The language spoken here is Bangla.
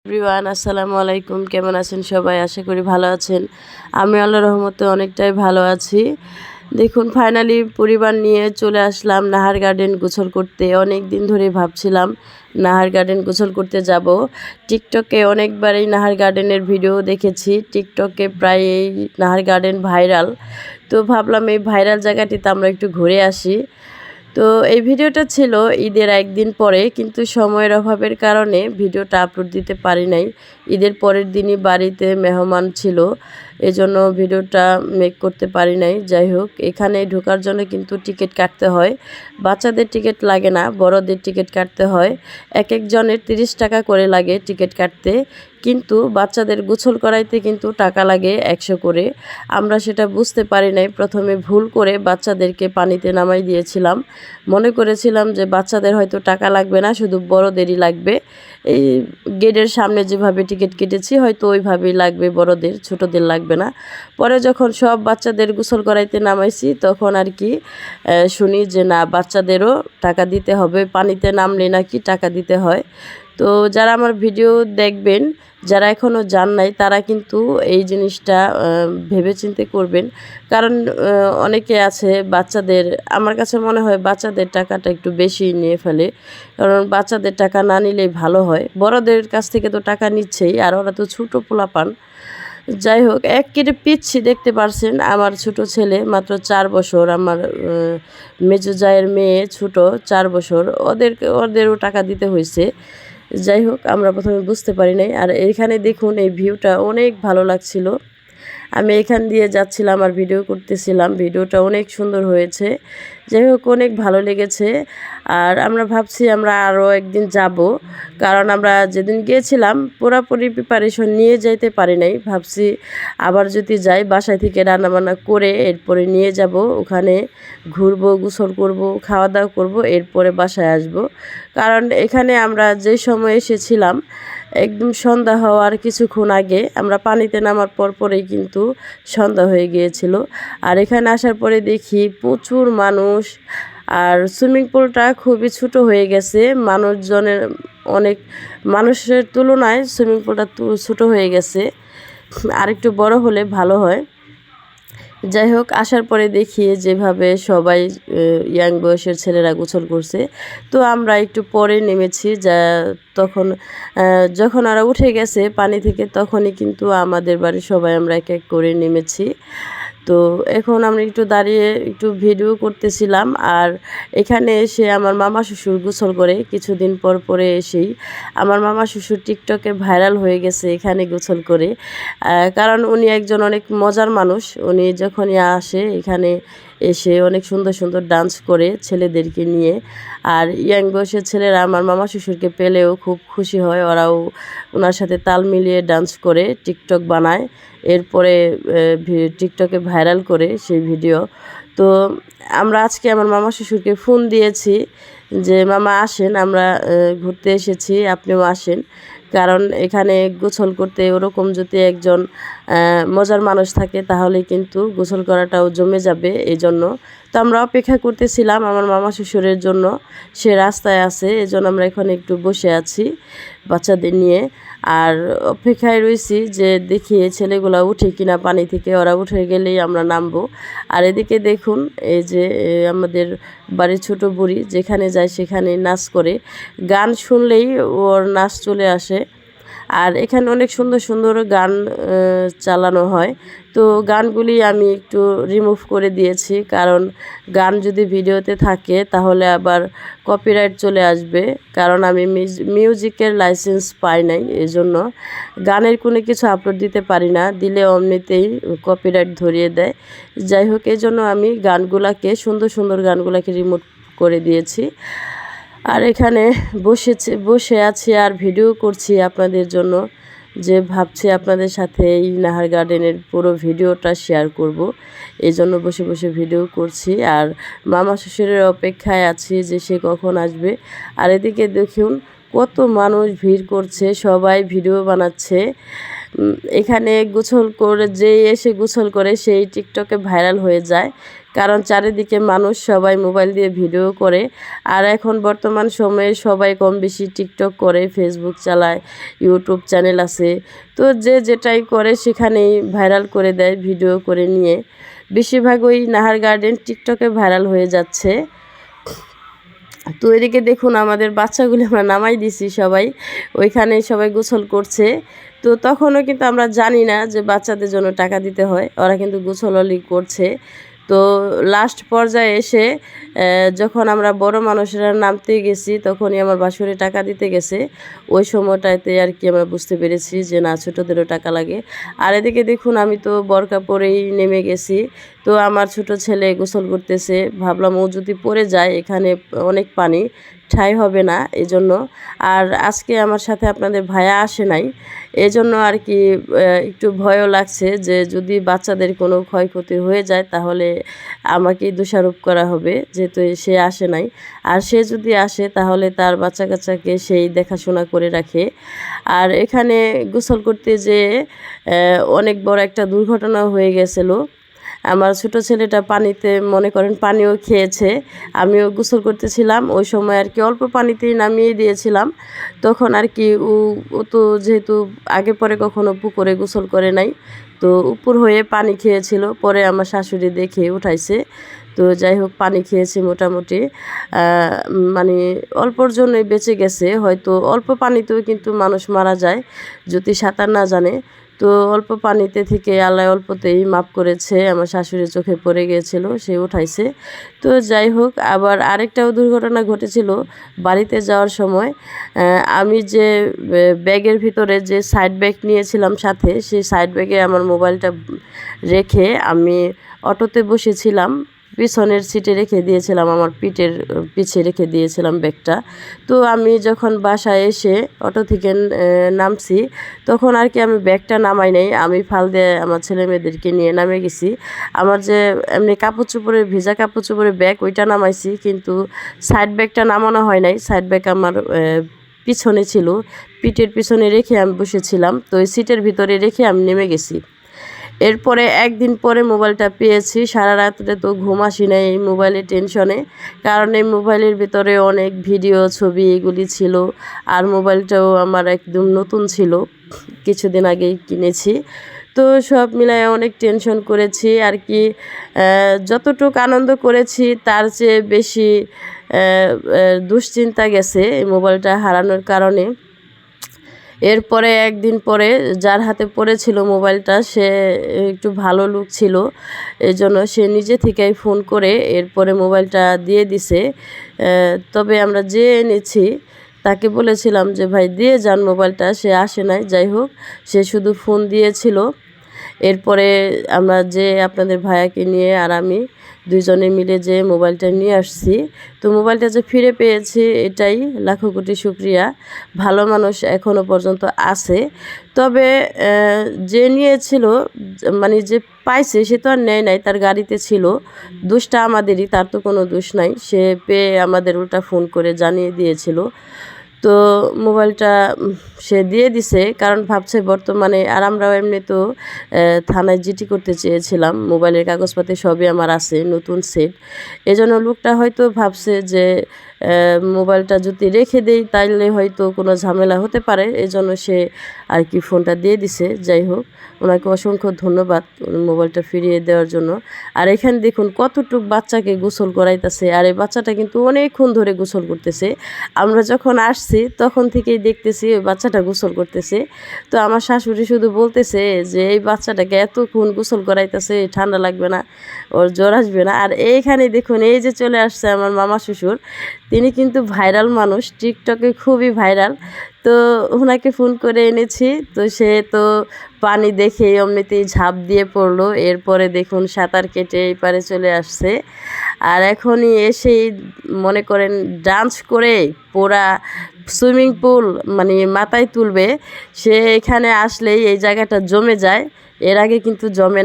এভরিওয়ান আসসালামু আলাইকুম। কেমন আছেন সবাই? আশা করি ভালো আছেন। আমি আল্লাহর রহমতে অনেকটাই ভালো আছি। দেখুন ফাইনালি পরিবার নিয়ে চলে আসলাম নাহার গার্ডেন গোসল করতে। অনেক দিন ধরে ভাবছিলাম নাহার গার্ডেন গোসল করতে যাব। টিকটকে অনেকবারই নাহার গার্ডেনের ভিডিও দেখেছি। টিকটকে প্রায় এই নাহার গার্ডেন ভাইরাল। তো ভাবলাম এই ভাইরাল জায়গাটিতে আমরা একটু ঘুরে আসি। তো এই ভিডিওটা ছিল ঈদের একদিন পরে, কিন্তু সময়ের অভাবের কারণে ভিডিওটা আপলোড দিতে পারি নাই। ঈদের পরের দিনই বাড়িতে মেহমান ছিল, এজন্য ভিডিওটা মেক করতে পারি নাই। যাই হোক, এখানে ঢোকার জন্য কিন্তু টিকিট কাটতে হয়। বাচ্চাদের টিকিট লাগে না, বড়দের টিকিট কাটতে হয়। এক একজনের 30 টাকা করে লাগে টিকিট কাটতে, কিন্তু বাচ্চাদের গোসল করাইতে কিন্তু টাকা লাগে 100 করে। আমরা সেটা বুঝতে পারি নাই, প্রথমে ভুল করে বাচ্চাদেরকে পানিতে নামাই দিয়েছিলাম। মনে করেছিলাম যে বাচ্চাদের হয়তো টাকা লাগবে না, শুধু বড়দেরই লাগবে। এই গেটের সামনে যেভাবে টিকিট কেটেছি হয়তো ওইভাবেই লাগবে বড়দের, ছোটদের লাগবে না। পরে যখন সব বাচ্চাদের গোসল করাইতে নামাইছি তখন আর কি শুনি যে না, বাচ্চাদেরও টাকা দিতে হবে, পানিতে নামলে নাকি টাকা দিতে হয়। তো যারা আমার ভিডিও দেখবেন, যারা এখনও যান নাই, তারা কিন্তু এই জিনিসটা ভেবেচিন্তে করবেন। কারণ অনেকে আছে বাচ্চাদের, আমার কাছে মনে হয় বাচ্চাদের টাকাটা একটু বেশি নিয়ে ফেলে। কারণ বাচ্চাদের টাকা না নিলেই ভালো হয়। বড়দের কাছ থেকে তো টাকা নিচ্ছেই, আর ওরা তো ছোটো পোলাপান। যাই হোক, এক কেটে পিচ্ছি দেখতে পারছেন আমার ছোট ছেলে, মাত্র 4 বছর। আমার মেজো জায়ের মেয়ে ছোট, 4 বছর। ওদেরও টাকা দিতে হয়েছে। যাই হোক, আমরা প্রথমে বুঝতে পারি নাই। আর এইখানে দেখুন এই ভিউটা অনেক ভালো লাগছিল। আমি এখান দিয়ে যাচ্ছিলাম আর ভিডিও করতেছিলাম। ভিডিওটা অনেক সুন্দর হয়েছে। যাই হোক, অনেক ভালো লেগেছে। আর আমরা ভাবছি আমরা আরও একদিন যাব, কারণ আমরা যেদিন গিয়েছিলাম পুরোপুরি প্রিপারেশন নিয়ে যাইতে পারি নাই। ভাবছি আবার যদি যাই, বাসায় থেকে রান্নাবান্না করে এরপরে নিয়ে যাব, ওখানে ঘুরবো, গোসল করব, খাওয়া দাওয়া করব, এরপরে বাসায় আসব। কারণ এখানে আমরা যে সময় এসেছিলাম একদম সন্ধ্যা হওয়ার কিছুক্ষণ আগে, আমরা পানিতে নামার পরেই কিন্তু সন্ধ্যা হয়ে গিয়েছিল। আর এখানে আসার পরে দেখি প্রচুর মানুষ, আর সুইমিং পুলটা খুবই ছোটো হয়ে গেছে। মানুষজনের অনেক মানুষের তুলনায় সুইমিং পুলটা ছোটো হয়ে গেছে, আর একটু বড় হলে ভালো হয়। যাই হোক, আসার পরে দেখি যেভাবে সবাই ইয়াং বয়সের ছেলেরা গোসল করছে, তো আমরা একটু পরে নেমেছি। তখন যখন ওরা উঠে গেছে পানি থেকে, তখনই কিন্তু আমাদের বাড়ির সবাই আমরা এক এক করে নেমেছি। তো এখন আমরা একটু দাঁড়িয়ে একটু ভিডিও করতেছিলাম। আর এখানে এসে আমার মামা শ্বশুর গোসল করে কিছুদিন পরে এসেই। আমার মামা শ্বশুর টিকটকে ভাইরাল হয়ে গেছে এখানে গোসল করে। কারণ উনি একজন অনেক মজার মানুষ। উনি যখনই আসে এখানে এসে অনেক সুন্দর সুন্দর ডান্স করে ছেলেদেরকে নিয়ে। আর ইয়াং বয়সের ছেলেরা আমার মামা শ্বশুরকে পেলেও খুব খুশি হয়, ওরাও ওনার সাথে তাল মিলিয়ে ডান্স করে টিকটক বানায়, এরপরে টিকটকে ভাইরাল করে সেই ভিডিও। তো আমরা আজকে আমার মামা শ্বশুরকে ফোন দিয়েছি যে মামা আসেন, আমরা ঘুরতে এসেছি, আপনিও আসেন। কারণ এখানে গোসল করতে ওরকম যদি একজন মজার মানুষ থাকে তাহলে কিন্তু গোসল করাটাও জমে যাবে, এই জন্য। তো আমরা অপেক্ষা করতেছিলাম আমার মামা শ্বশুরের জন্য, সে রাস্তায় আছে, এজন্য আমরা এখানে একটু বসে আছি বাচ্চাদের নিয়ে। আর অপেক্ষায় রয়েছি যে দেখি ছেলেগুলা উঠে কিনা পানি থেকে, ওরা উঠে গেলেই আমরা নামবো। আর এদিকে দেখুন এই যে আমাদের বাড়ির ছোট বুড়ি যেখানে যায় সেখানে নাচ করে, গান শুনলেই ওর নাচ চলে আসে। আর এখানে অনেক সুন্দর সুন্দর গান চালানো হয়। তো গানগুলি আমি একটু রিমুভ করে দিয়েছি, কারণ গান যদি ভিডিওতে থাকে তাহলে আবার কপিরাইট চলে আসবে। কারণ আমি মিউজিকের লাইসেন্স পাই নাই, এজন্য গানের কোনো কিছু আপলোড দিতে পারি না, দিলে এমনিতেই কপিরাইট ধরিয়ে দেয়। যাই হোক, এই জন্য আমি গানগুলাকে, সুন্দর সুন্দর গানগুলাকে রিমুভ করে দিয়েছি। আর এখানে বসে আছি আর ভিডিও করছি আপনাদের জন্য, যে ভাবছি আপনাদের সাথে এই নাহার গার্ডেনের পুরো ভিডিওটা শেয়ার করব, এই জন্য বসে বসে ভিডিও করছি। আর মামা শ্বশুরের অপেক্ষায় আছি যে সে কখন আসবে। আর এদিকে দেখুন কত মানুষ ভিড় করছে, সবাই ভিডিও বানাচ্ছে। এখানে গোসল করে, যেই এসে গোসল করে সেই টিকটকে ভাইরাল হয়ে যায়। কারণ চারিদিকে মানুষ সবাই মোবাইল দিয়ে ভিডিও করে। আর এখন বর্তমান সময়ে সবাই কম বেশি টিকটক করে, ফেসবুক চালায়, ইউটিউব চ্যানেল আছে। তো যে যেটাই করে সেখানেই ভাইরাল করে দেয় ভিডিও করে নিয়ে। বেশিরভাগ ওই নাহার গার্ডেন টিকটকে ভাইরাল হয়ে যাচ্ছে। তো এদিকে দেখুন আমাদের বাচ্চাগুলো আমরা নামাই দিছি সবাই, ওইখানে সবাই গোসল করছে। তো তখনও কিন্তু আমরা জানি না যে বাচ্চাদের জন্য টাকা দিতে হয়, ওরা কিন্তু গোসলই করছে। তো লাস্ট পর্যায়ে এসে যখন আমরা বড় মানুষেরা নামতে গেছি তখনই আমার বাসুরে টাকা দিতে গেছে। ওই সময়টাতে আর কি আমরা বুঝতে পেরেছি যে না, ছোটোদেরও টাকা লাগে। আর এদিকে দেখুন আমি তো বোরকা পরেই নেমে গেছি। তো আমার ছোট ছেলে গোসল করতেছে, ভাবলাম ও যদি পড়ে যায়, এখানে অনেক পানি, ঠাঁই হবে না এজন্য। আর আজকে আমার সাথে আপনাদের ভাইয়া আসে নাই, এজন্য আর কি একটু ভয়ও লাগছে যে যদি বাচ্চাদের কোনো ক্ষয়ক্ষতি হয়ে যায় তাহলে আমাকেই দোষারোপ করা হবে, যেহেতু সে আসে নাই। আর সে যদি আসে তাহলে তার বাচ্চা কাচ্চাকে সেই দেখাশোনা করে রাখে। আর এখানে গোসল করতে যেয়ে অনেক বড় একটা দুর্ঘটনা হয়ে গেছিলো। আমার ছোটো ছেলেটা পানিতে মনে করেন পানিও খেয়েছে, আমিও গোসল করতেছিলাম ওই সময় আর কি অল্প পানিতেই নামিয়ে দিয়েছিলাম। তখন আর কি ও তো যেহেতু আগে পরে কখনো পুকুরে গোসল করে নাই, তো উপর হয়ে পানি খেয়েছিল, পরে আমার শাশুড়ি দেখে উঠাইছে। তো যাই হোক, পানি খেয়েছে মোটামুটি, মানে অল্পর জন্যই বেঁচে গেছে। হয়তো অল্প পানিতেও কিন্তু মানুষ মারা যায় যদি সাঁতার না জানে। তো অল্প পানিতে থেকে আল্লাহ অল্পতেই মাফ করেছে, আমার শাশুড়ির চোখে পড়ে গিয়েছিল, সে উঠাইছে। তো যাই হোক, আবার আরেকটাও দুর্ঘটনা ঘটেছিল বাড়িতে যাওয়ার সময়। আমি যে ব্যাগের ভিতরে যে সাইড ব্যাগ নিয়েছিলাম সাথে, সেই সাইড ব্যাগে আমার মোবাইলটা রেখে আমি অটোতে বসেছিলাম, পিছনের সিটে রেখে দিয়েছিলাম, আমার পিঠের পিছে রেখে দিয়েছিলাম ব্যাগটা। তো আমি যখন বাসায় এসে অটো থেকে নামছি তখন আর কি আমি ব্যাগটা নামাই নাই, আমি ফাল দিয়ে আমার ছেলে মেয়েদেরকে নিয়ে নামে গেছি। আমার যে এমনি কাপড় চোপড়ের ভিজা কাপড় চোপড়ের ব্যাগ ওইটা নামাইছি, কিন্তু সাইড ব্যাগটা নামানো হয় নাই। সাইড ব্যাগ আমার পিছনে ছিল, পিঠের পিছনে রেখে আমি বসেছিলাম, তো ওই সিটের ভিতরে রেখে আমি নেমে গেছি। এরপরে একদিন পরে মোবাইলটা পেয়েছি, সারা রাত্রে তো ঘুম আসি নাই এই মোবাইলের টেনশনে, কারণ এই মোবাইলের ভিতরে অনেক ভিডিও ছবি এগুলি ছিল। আর মোবাইলটাও আমার একদম নতুন ছিল, কিছুদিন আগেই কিনেছি। তো সব মিলায় অনেক টেনশন করেছি আর কি। যতটুকু আনন্দ করেছি তার চেয়ে বেশি দুশ্চিন্তা গেছে এই মোবাইলটা হারানোর কারণে। এরপরে একদিন পরে যার হাতে পড়েছিল মোবাইলটা, সে একটু ভালো লোক ছিল, এই জন্য সে নিজে থেকেই ফোন করে এরপরে মোবাইলটা দিয়ে দিছে। তবে আমরা যে এনেছি তাকে বলেছিলাম যে ভাই দিয়ে যান মোবাইলটা, সে আসে নাই। যাই হোক, সে শুধু ফোন দিয়েছিল। এরপরে আমরা যে আপনাদের ভাইয়াকে নিয়ে আর আমি দুইজনে মিলে যে মোবাইলটা নিয়ে আসছি, তো মোবাইলটা যে ফিরে পেয়েছি এটাই লাখো কোটি শুকরিয়া। ভালো মানুষ এখনও পর্যন্ত আছে। তবে যে নিয়েছিল, মানে যে পাইছে সে তো আর নেয় নাই, তার গাড়িতে ছিল, দোষটা আমাদেরই, তার তো কোনো দোষ নাই। সে পেয়ে আমাদের উল্টা ফোন করে জানিয়ে দিয়েছিল। তো মোবাইলটা সে দিয়ে দিছে, কারণ ভাবছে বর্তমানে, আর আমরাও এমনি তো থানায় জিডি করতে চেয়েছিলাম, মোবাইলের কাগজপাতি সবই আমার আছে, নতুন সেট। এজন্য লোকটা হয়তো ভাবছে যে মোবাইলটা যদি রেখে দেই তাইলে হয়তো কোনো ঝামেলা হতে পারে, এজন্য সে আর কি ফোনটা দিয়ে দিছে। যাই হোক, ওনাকে অসংখ্য ধন্যবাদ মোবাইলটা ফিরিয়ে দেওয়ার জন্য। আর এখানে দেখুন কতটুক বাচ্চাকে গোসল করাইতেছে, আর এই বাচ্চাটা কিন্তু অনেকক্ষণ ধরে গোসল করতেছে। আমরা যখন আসছি তখন থেকেই দেখতেছি ওই বাচ্চাটা গোসল করতেছে। তো আমার শাশুড়ি শুধু বলতেছে যে এই বাচ্চাটাকে এতক্ষণ গোসল করাইতেছে, ঠান্ডা লাগবে না, ওর জ্বর আসবে না। আর এইখানে দেখুন এই যে চলে আসছে আমার মামা শ্বশুর, তিনি কিন্তু ভাইরাল মানুষ, টিকটকে খুবই ভাইরাল। তো ওনাকে ফোন করে এনেছি, তো সে তো পানি দেখে এমনিতেই ঝাঁপ দিয়ে পড়লো। এরপরে দেখুন সাঁতার কেটে এই পারে চলে আসছে। আর এখনই এসেই মনে করেন ডান্স করে পুরা সুইমিং পুল মানে মাথায় তুলবে। সে এখানে আসলেই এই জায়গাটা জমে যায়, এর আগে কিন্তু জমে না।